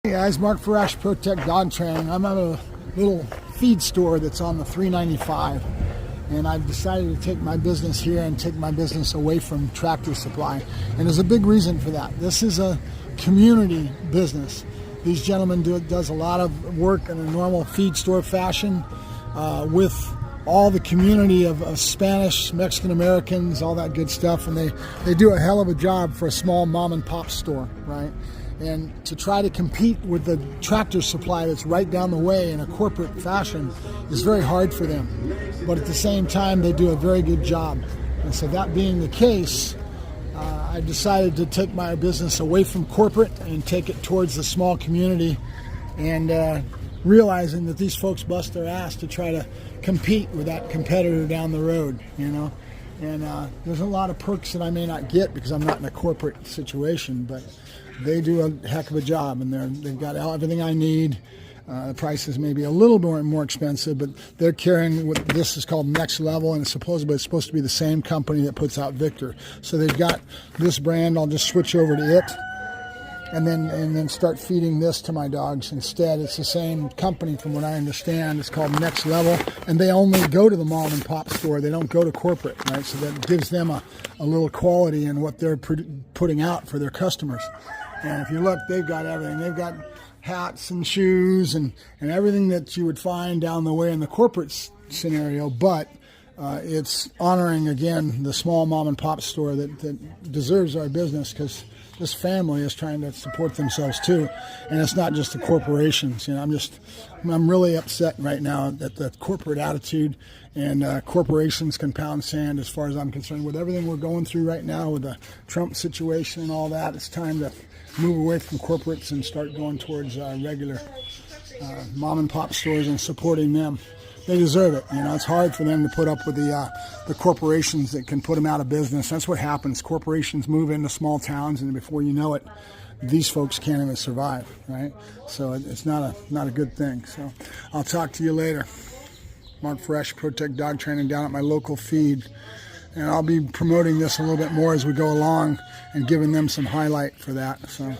Hey guys, Mark Fresh, Protect Dog Training. I'm at a little feed store that's on the 395, and I've decided to take my business here and take my business away from Tractor Supply. And there's a big reason for that. This is a community business. These gentlemen does a lot of work in a normal feed store fashion with all the community of Spanish, Mexican Americans, all that good stuff, and they do a hell of a job for a small mom and pop store, right? And to try to compete with the Tractor Supply that's right down the way in a corporate fashion is very hard for them. But at the same time, they do a very good job. And so that being the case, I decided to take my business away from corporate and take it towards the small community, and realizing that these folks bust their ass to try to compete with that competitor down the road, you know. And there's a lot of perks that I may not get because I'm not in a corporate situation, but they do a heck of a job, and they've got everything I need. The prices may be a little more expensive, but they're carrying what this is called Next Level, and it's supposed to be the same company that puts out Victor. So they've got this brand. I'll just switch over to it, and then start feeding this to my dogs instead. It's the same company from what I understand. It's called Next Level, and they only go to the mom and pop store. They don't go to corporate, right? So that gives them a little quality in what they're putting out for their customers. And if you look, they've got everything. They've got hats and shoes and everything that you would find down the way in the corporate scenario, but it's honoring, again, the small mom and pop store that deserves our business, because this family is trying to support themselves too, and it's not just the corporations. You know, I'm really upset right now at the corporate attitude, and corporations can pound sand as far as I'm concerned. With everything we're going through right now with the Trump situation and all that, it's time to move away from corporates and start going towards regular mom and pop stores and supporting them. They deserve it. You know, it's hard for them to put up with the corporations that can put them out of business. That's what happens. Corporations move into small towns, and before you know it, these folks can't even survive, right? So it's not a good thing. So I'll talk to you later. Mark Fresh, Protect Dog Training, down at my local feed. And I'll be promoting this a little bit more as we go along and giving them some highlight for that. So.